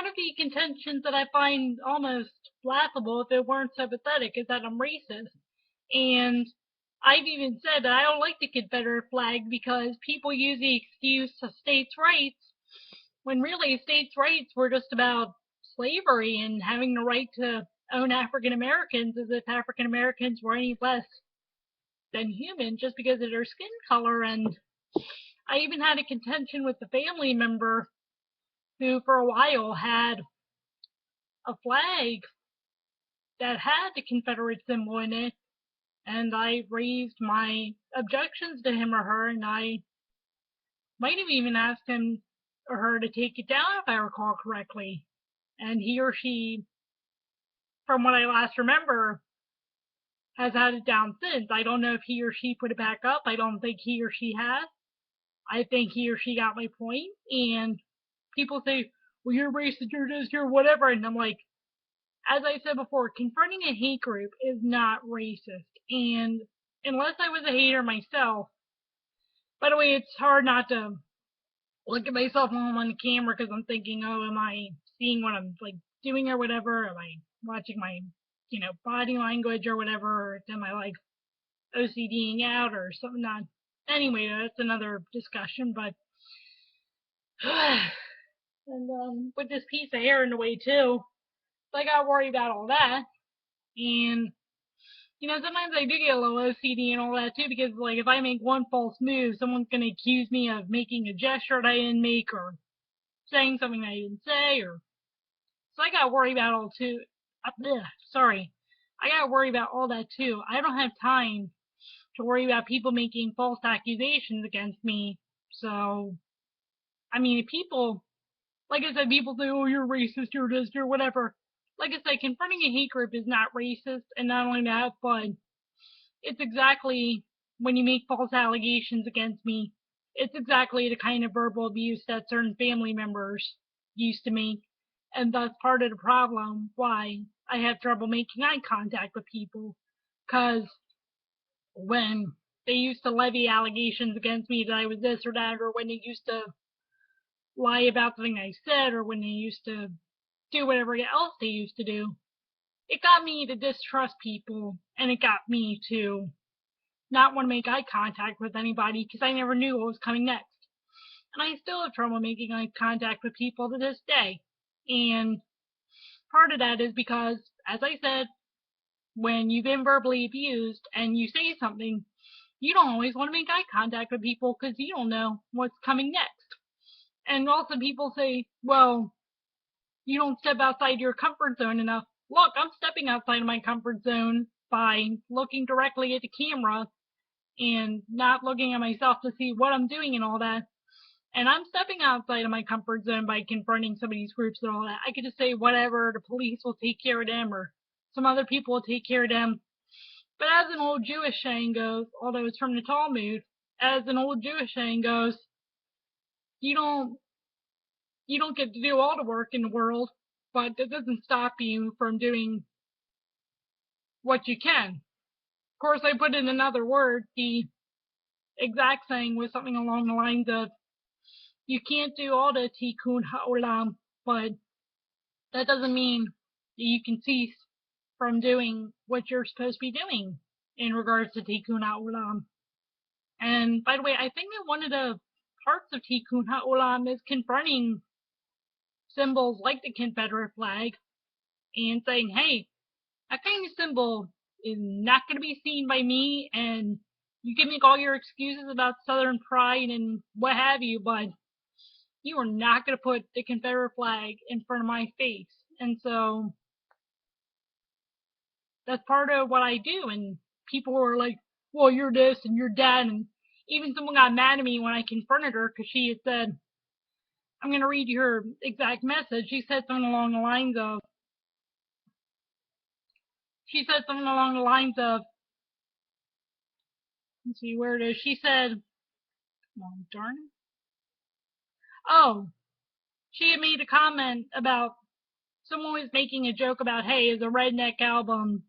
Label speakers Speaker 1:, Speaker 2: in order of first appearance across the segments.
Speaker 1: one of the contentions that I find almost laughable if it weren't so pathetic is that I'm racist. And I've even said that I don't like the Confederate flag because people use the excuse of states' rights when really states' rights were just about slavery and having the right to own African Americans, as if African Americans were any less than human just because of their skin color. And I even had a contention with a family member who for a while had a flag that had the Confederate symbol in it, and I raised my objections to him or her, and I might have even asked him or her to take it down if I recall correctly. And he or she, from what I last remember, has had it down since. I don't know if he or she put it back up. I don't think he or she has. I think he or she got my point. And people say, well, you're racist, you're this, you're whatever. And I'm like, as I said before, confronting a hate group is not racist. And unless I was a hater myself, by the way, it's hard not to look at myself when I'm on the camera because I'm thinking, oh, am I seeing what I'm like doing or whatever? Am I watching my, body language or whatever? Or am I like OCDing out or something? Not. Anyway, that's another discussion. But and with this piece of hair in the way too, so I gotta worry about all that. And sometimes I do get a little OCD and all that too, because like if I make one false move, someone's gonna accuse me of making a gesture that I didn't make or saying something I didn't say, or so I gotta worry about all too. Sorry, I gotta worry about all that too. I don't have time to worry about people making false accusations against me. So, I mean, if people, like I said, people say, "Oh, you're racist, you're this, you're whatever." Like I said, confronting a hate group is not racist, and not only that, but it's exactly when you make false allegations against me, it's exactly the kind of verbal abuse that certain family members used to make, and that's part of the problem why I have trouble making eye contact with people, because when they used to levy allegations against me that I was this or that, or when they used to lie about something I said, or when they used to do whatever else they used to do, it got me to distrust people, and it got me to not want to make eye contact with anybody because I never knew what was coming next. And I still have trouble making eye contact with people to this day. And part of that is because, as I said, when you've been verbally abused and you say something, you don't always want to make eye contact with people because you don't know what's coming next. And also people say, well, you don't step outside your comfort zone enough. Look, I'm stepping outside of my comfort zone by looking directly at the camera and not looking at myself to see what I'm doing and all that. And I'm stepping outside of my comfort zone by confronting some of these groups and all that. I could just say whatever, the police will take care of them, or some other people will take care of them. But as an old Jewish saying goes, although it's from the Talmud, as an old Jewish saying goes, you don't get to do all the work in the world, but that doesn't stop you from doing what you can. Of course, I put in another word. The exact saying was something along the lines of, you can't do all the tikkun ha'olam, but that doesn't mean that you can cease from doing what you're supposed to be doing in regards to tikkun ha'olam. And by the way, I think that one of the parts of tikkun ha'olam is confronting symbols like the Confederate flag and saying, hey, that kind of symbol is not going to be seen by me, and you can make all your excuses about Southern pride and what have you, but you are not going to put the Confederate flag in front of my face. And so that's part of what I do. And people were like, well, you're this and you're that. And even someone got mad at me when I confronted her because she had said, I'm going to read you her exact message. She said something along the lines of, let's see where it is. She said, oh, darn it. Oh, she had made a comment about someone was making a joke about, hey, is a Redneck album,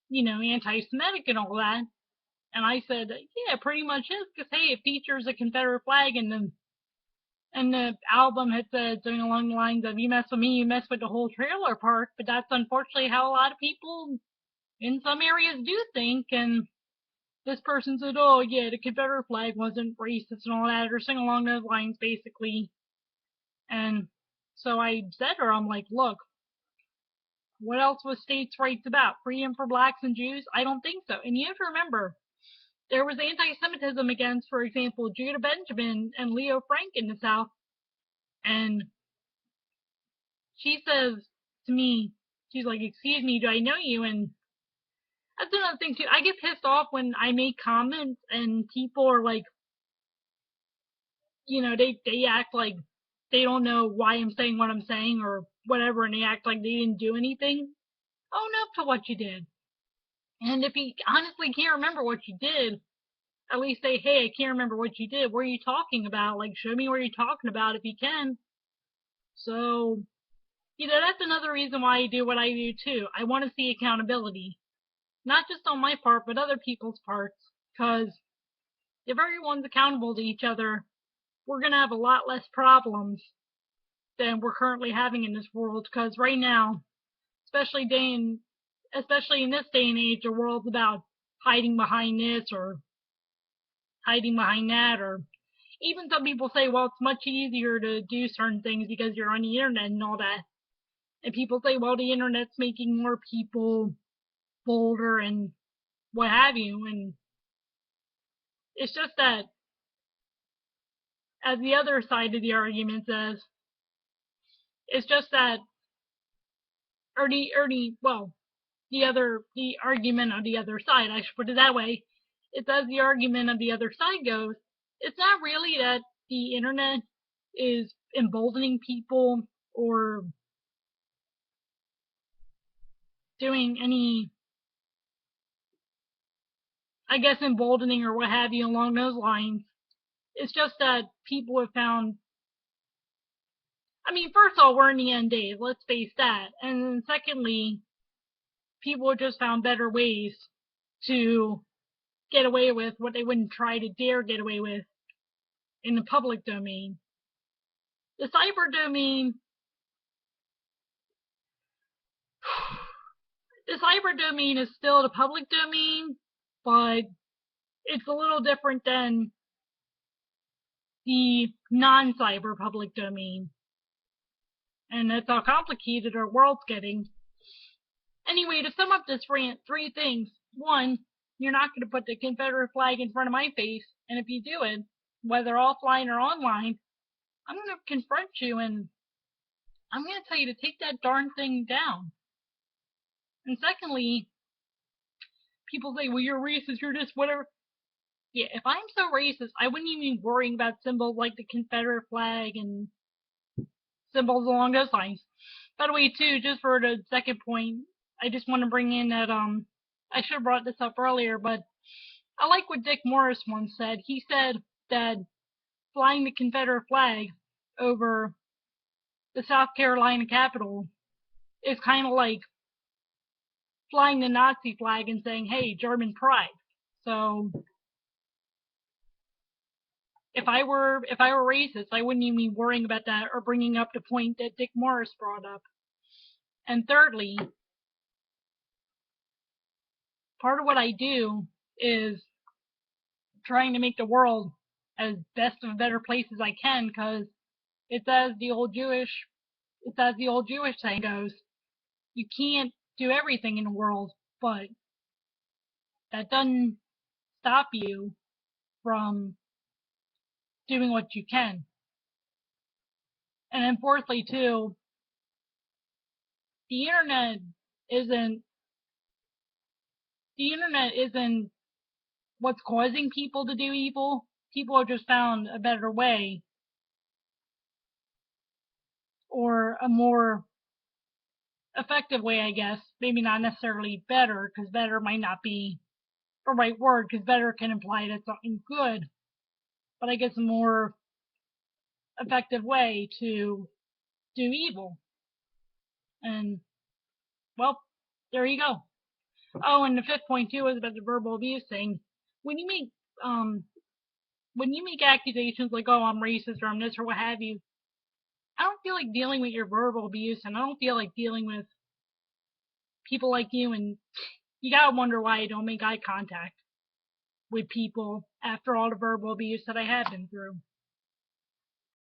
Speaker 1: anti-Semitic and all that. And I said, yeah, pretty much is, because, hey, it features a Confederate flag in them. And the album had said something along the lines of, "You mess with me, you mess with the whole trailer park." But that's unfortunately how a lot of people in some areas do think. And this person said, "Oh yeah, the Confederate flag wasn't racist and all that," or something along those lines, basically. And so I said to her, I'm like, "Look, what else was states' rights about? Freedom for blacks and Jews? I don't think so." And you have to remember, there was anti-Semitism against, for example, Judah Benjamin and Leo Frank in the South. And she says to me, she's like, "Excuse me, do I know you?" And that's another thing too. I get pissed off when I make comments and people are like, they act like they don't know why I'm saying what I'm saying or whatever, and they act like they didn't do anything. Own up to what you did. And if you honestly can't remember what you did, at least say, "Hey, I can't remember what you did. What are you talking about? Like, show me what you're talking about if you can." So, that's another reason why I do what I do too. I want to see accountability, not just on my part, but other people's parts. Because if everyone's accountable to each other, we're going to have a lot less problems than we're currently having in this world. Because right now, especially in this day and age, the world's about hiding behind this or hiding behind that, or even some people say, well, it's much easier to do certain things because you're on the internet and all that. And people say, well, the internet's making more people bolder and what have you. And it's just that, as the other side of the argument says, it's just that, the argument of the other side, I should put it that way. It's as the argument of the other side goes, it's not really that the internet is emboldening people or doing any, I guess, emboldening or what have you along those lines. It's just that people have found, first of all, we're in the end days, let's face that. And then secondly, people have just found better ways to get away with what they wouldn't try to dare get away with in the public domain. The cyber domain, is still the public domain, but it's a little different than the non-cyber public domain. And that's how complicated our world's getting. Anyway, to sum up this rant, 3 things. 1, you're not going to put the Confederate flag in front of my face, and if you do it, whether offline or online, I'm going to confront you and I'm going to tell you to take that darn thing down. And secondly, people say, well, you're racist, you're just whatever. Yeah, if I'm so racist, I wouldn't even be worrying about symbols like the Confederate flag and symbols along those lines. By the way, too, just for the second point, I just want to bring in that, I should have brought this up earlier, but I like what Dick Morris once said. He said that flying the Confederate flag over the South Carolina Capitol is kind of like flying the Nazi flag and saying, "Hey, German pride." So if I were racist, I wouldn't even be worrying about that or bringing up the point that Dick Morris brought up. And thirdly, part of what I do is trying to make the world as best of a better place as I can, because it's as the old Jewish saying goes, you can't do everything in the world, but that doesn't stop you from doing what you can. And then fourthly, too, the internet isn't what's causing people to do evil. People have just found a better way, or a more effective way, I guess. Maybe not necessarily better, because better might not be the right word, because better can imply that something good. But I guess a more effective way to do evil. And, well, there you go. Oh, and the fifth point too was about the verbal abuse thing. When you make when you make accusations like, oh, I'm racist or I'm this or what have you, I don't feel like dealing with your verbal abuse, and I don't feel like dealing with people like you, and you gotta wonder why I don't make eye contact with people after all the verbal abuse that I have been through.